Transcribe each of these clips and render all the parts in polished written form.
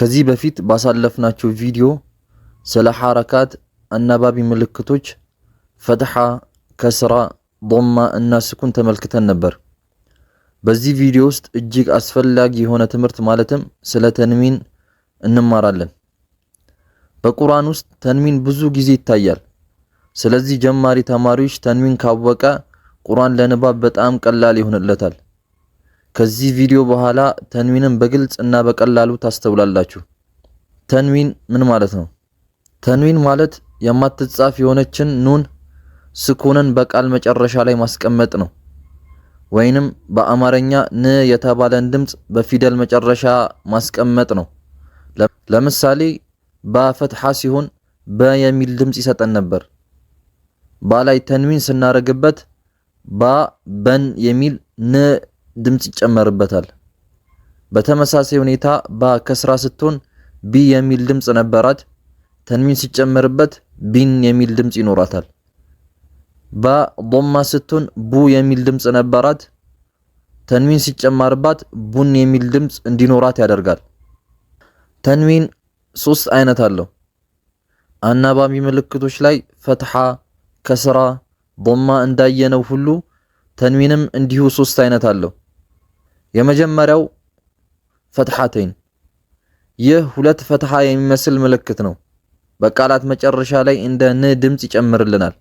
ከዚህ በፊት ባሳለፍናቸው ቪዲዮ ስለ ሐረካት አናባቢ ምልክቶች ፈትሐ፣ ከስራ፣ ዶማ እና ስኩን ተመልክተን ነበር። በዚህ ቪዲዮ ውስጥ እጅግ አስፈላጊ የሆነ ትምህርት ማለትም ስለ ተንዊን እንማራለን። በቁርአን ውስጥ ተንዊን ብዙ ጊዜ ይታያል። ስለዚህ ጀማሪ ተማሪዎች ተንዊን ካወቀ ቁርአን ለንባብ በጣም ቀላል ይሆንለታል። ከዚህ ቪዲዮ በኋላ ተንዊንን በግልጽ እና በቀላሉ ታስተውላላችሁ። ተንዊን ምን ማለት ነው? ተንዊን ማለት የማትጻፍ የሆነችን ኑን ስኩንን በቃል መጨረሻ ላይ ማስቀመጥ ነው። ወይንም በአማርኛ ን የተባለን ድምጽ በፊደል መጨረሻ ማስቀመጥ ነው። ለምሳሌ በፈትሐ ሲሆን በ የሚል ድምጽ ይሰጠን ነበር። ባላይ ተንዊን ስናረግበት በን የሚል ን ድምጽ ይጨመርበታል። በተመሳሳይ ሁኔታ ከስራ ስትሆን ቢ የሚል ድምጽ ነበራት። ተንዊን ሲጨመርበት ቢን የሚል ድምጽ ይኖራታል። በዶማ ስትሆን ቡ የሚል ድምጽ ነበራት። ተንዊን ሲጨመርባት ቡን የሚል ድምጽ እንዲኖራት ያደርጋል። ተንዊን 3 አይነት አለው። አናባቢ ምልክቶች ላይ ፈትሐ፣ ከስራ፣ ዶማ እንዳየነው ሁሉ ተንዊንም እንዲሁ 3 አይነት አለው። የመጀመሪያው ፈትሐተይን። ይህ 2 ፈትሐ የሚመስል ምልክት ነው። በቃላት መጨረሻ ላይ እንደ ን ድምጽ ይጨምርልናል።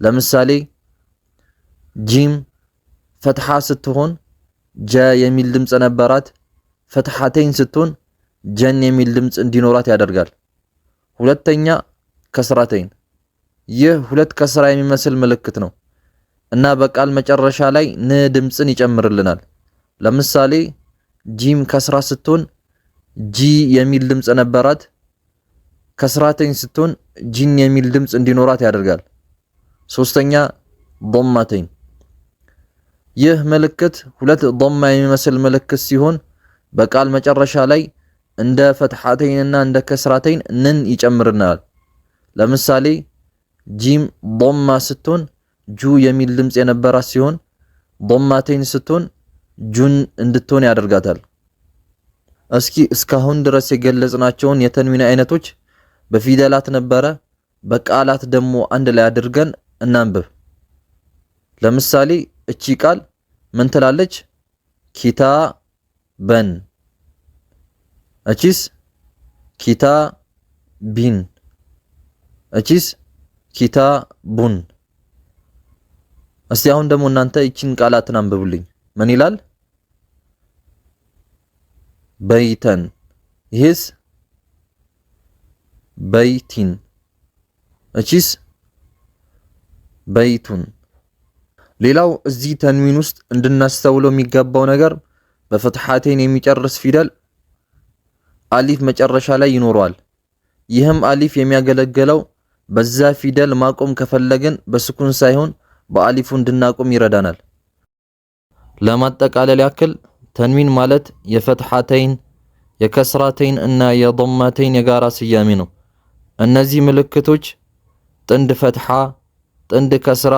ለምሳሌ ጂም ፈትሐ ስትሆን ጀ የሚል ድምጽ ነበራት። ፈትሐተይን ስትሆን ጀን የሚል ድምጽ እንዲኖራት ያደርጋል። ሁለተኛ ከስራተይን። ይህ 2 ከስራ የሚመስል ምልክት ነው እና በቃል መጨረሻ ላይ ን ድምጽን ይጨምርልናል። ለምሳሌ ጂም ከስራ ስትሆን ጂ የሚል ድምጽ ነበራት። ከስራተይን ስትሆን ጂን የሚል ድምጽ እንዲኖራት ያደርጋል። ሶስተኛ ዶማተይን። ይህ ምልክት 2 ዶማ የሚመስል ምልክት ሲሆን በቃል መጨረሻ ላይ እንደ ፈትሐተይንና እንደ ከስራተይን ንን ይጨምርናል። ለምሳሌ ጂም ዶማ ስትሆን ጁ የሚል ድምጽ የነበራት ሲሆን ዶማተይን ስትሆን ጁን እንድትሆን ያደርጋታል። እስኪ እስካሁን ድረስ የገለጽናቸውን የተንዊን አይነቶች በፊደላት ነበረ፣ በቃላት ደግሞ አንድ ላይ አድርገን እናንብብ። ለምሳሌ እቺ ቃል ምን ትላለች? ኪታበን። እቺስ ኪታቢን። እቺስ ኪታቡን። እስቲ አሁን ደግሞ እናንተ እቺን ቃላትን አንብቡልኝ። ምን ይላል? በይተን። ይሄስ በይቲን። እቺስ በይቱን። ሌላው እዚህ ተንዊን ውስጥ እንድናስተውለው የሚገባው ነገር በፈትሐተይን የሚጨርስ ፊደል አሊፍ መጨረሻ ላይ ይኖረዋል። ይህም አሊፍ የሚያገለግለው በዛ ፊደል ማቆም ከፈለግን በስኩን ሳይሆን በአሊፉ እንድናቆም ይረዳናል። ለማጠቃለል ያክል ተንዊን ማለት የፈትሐተይን፣ የከስራተይን እና የዶማተይን የጋራ ስያሜ ነው። እነዚህ ምልክቶች ጥንድ ፈትሐ፣ ጥንድ ከስራ፣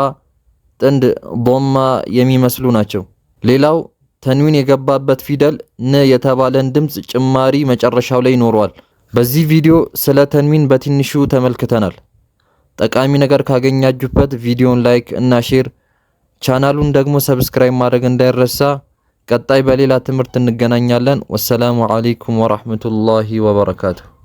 ጥንድ ዶማ የሚመስሉ ናቸው። ሌላው ተንዊን የገባበት ፊደል ን የተባለን ድምጽ ጭማሪ መጨረሻው ላይ ይኖረዋል። በዚህ ቪዲዮ ስለ ተንዊን በትንሹ ተመልክተናል። ጠቃሚ ነገር ካገኛችሁበት ቪዲዮን ላይክ እና ሼር፣ ቻናሉን ደግሞ ሰብስክራይብ ማድረግ እንዳይረሳ። ቀጣይ በሌላ ትምህርት እንገናኛለን። ወሰላሙ አለይኩም ወራህመቱላሂ ወበረካቱሁ።